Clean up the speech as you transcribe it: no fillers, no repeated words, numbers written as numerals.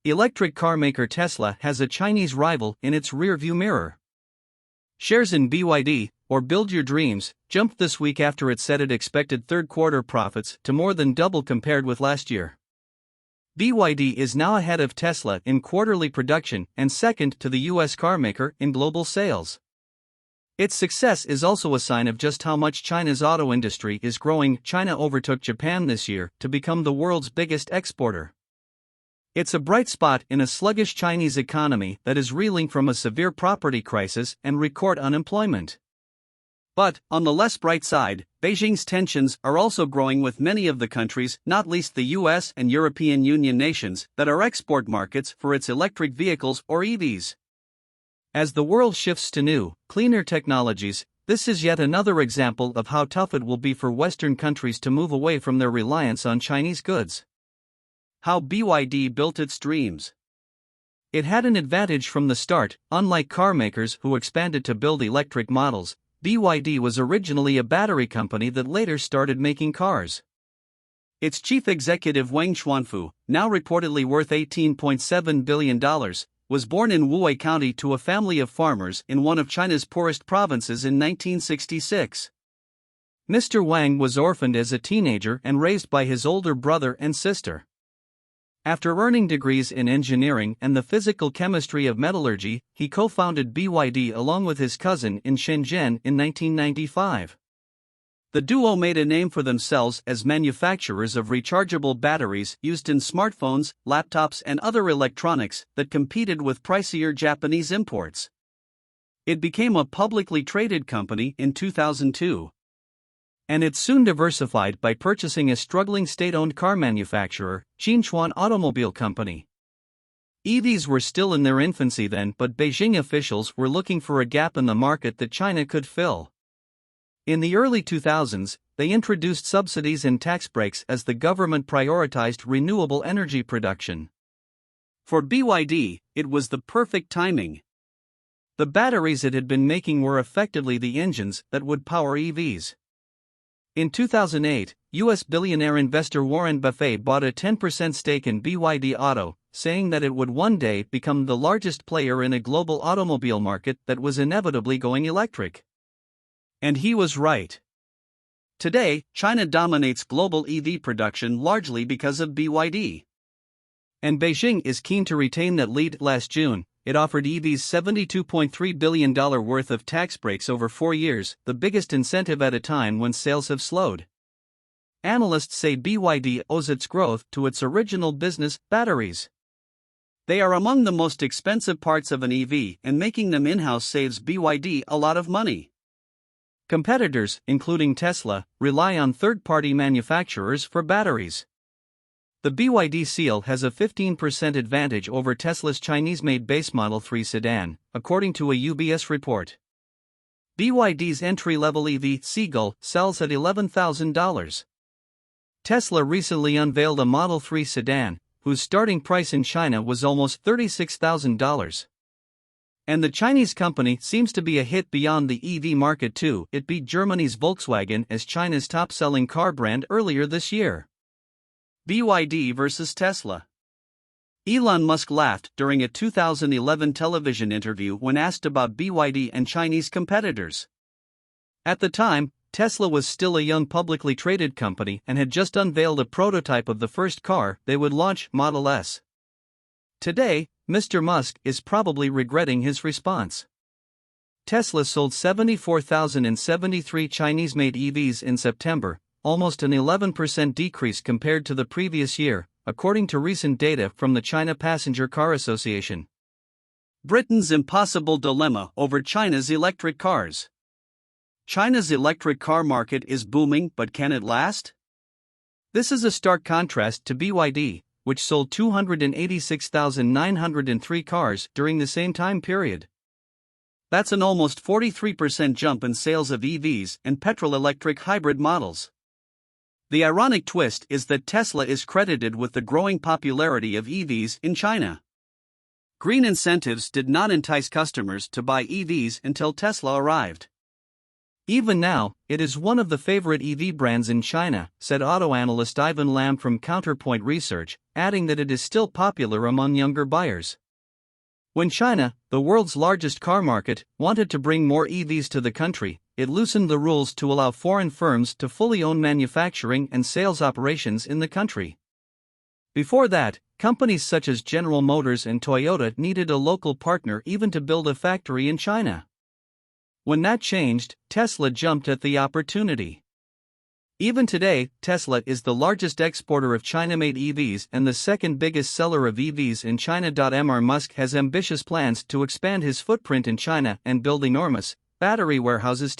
Electric car maker Tesla has a Chinese rival in its rearview mirror. Shares in BYD, or Build Your Dreams, jumped this week after it said it expected third-quarter profits to more than double compared with last year. BYD is now ahead of Tesla in quarterly production and second to the U.S. carmaker in global sales. Its success is also a sign of just how much China's auto industry is growing. China overtook Japan this year to become the world's biggest exporter. It's a bright spot in a sluggish Chinese economy that is reeling from a severe property crisis and record unemployment. But, on the less bright side, Beijing's tensions are also growing with many of the countries, not least the US and European Union nations, that are export markets for its electric vehicles or EVs. As the world shifts to new, cleaner technologies, this is yet another example of how tough it will be for Western countries to move away from their reliance on Chinese goods. How BYD built its dreams. It had an advantage from the start. Unlike car makers who expanded to build electric models, BYD was originally a battery company that later started making cars. Its chief executive Wang Xuanfu, now reportedly worth $18.7 billion, was born in Wuwei County to a family of farmers in one of China's poorest provinces in 1966. Mr. Wang was orphaned as a teenager and raised by his older brother and sister. After earning degrees in engineering and the physical chemistry of metallurgy, he co-founded BYD along with his cousin in Shenzhen in 1995. The duo made a name for themselves as manufacturers of rechargeable batteries used in smartphones, laptops, and other electronics that competed with pricier Japanese imports. It became a publicly traded company in 2002. And it soon diversified by purchasing a struggling state-owned car manufacturer, Jinchuan Automobile Company. EVs were still in their infancy then, but Beijing officials were looking for a gap in the market that China could fill. In the early 2000s, they introduced subsidies and tax breaks as the government prioritized renewable energy production. For BYD, it was the perfect timing. The batteries it had been making were effectively the engines that would power EVs. In 2008, U.S. billionaire investor Warren Buffett bought a 10% stake in BYD Auto, saying that it would one day become the largest player in a global automobile market that was inevitably going electric. And he was right. Today, China dominates global EV production largely because of BYD. And Beijing is keen to retain that lead. Last June, it offered EVs $72.3 billion worth of tax breaks over 4 years, the biggest incentive at a time when sales have slowed. Analysts say BYD owes its growth to its original business, batteries. They are among the most expensive parts of an EV, and making them in-house saves BYD a lot of money. Competitors, including Tesla, rely on third-party manufacturers for batteries. The BYD Seal has a 15% advantage over Tesla's Chinese-made base Model 3 sedan, according to a UBS report. BYD's entry-level EV, Seagull, sells at $11,000. Tesla recently unveiled a Model 3 sedan, whose starting price in China was almost $36,000. And the Chinese company seems to be a hit beyond the EV market too. It beat Germany's Volkswagen as China's top-selling car brand earlier this year. BYD versus Tesla. Elon Musk laughed during a 2011 television interview when asked about BYD and Chinese competitors. At the time, Tesla was still a young publicly traded company and had just unveiled a prototype of the first car they would launch, Model S. Today, Mr. Musk is probably regretting his response. Tesla sold 74,073 Chinese-made EVs in September, almost an 11% decrease compared to the previous year, according to recent data from the China Passenger Car Association. Britain's impossible dilemma over China's electric cars. China's electric car market is booming, but can it last? This is a stark contrast to BYD, which sold 286,903 cars during the same time period. That's an almost 43% jump in sales of EVs and petrol-electric hybrid models. The ironic twist is that Tesla is credited with the growing popularity of EVs in China. Green incentives did not entice customers to buy EVs until Tesla arrived. Even now, it is one of the favorite EV brands in China, said auto analyst Ivan Lam from Counterpoint Research, adding that it is still popular among younger buyers. When China, the world's largest car market, wanted to bring more EVs to the country, it loosened the rules to allow foreign firms to fully own manufacturing and sales operations in the country. Before that, companies such as General Motors and Toyota needed a local partner even to build a factory in China. When that changed, Tesla jumped at the opportunity. Even today, Tesla is the largest exporter of China-made EVs and the second biggest seller of EVs in China. Mr. Musk has ambitious plans to expand his footprint in China and build enormous battery warehouses.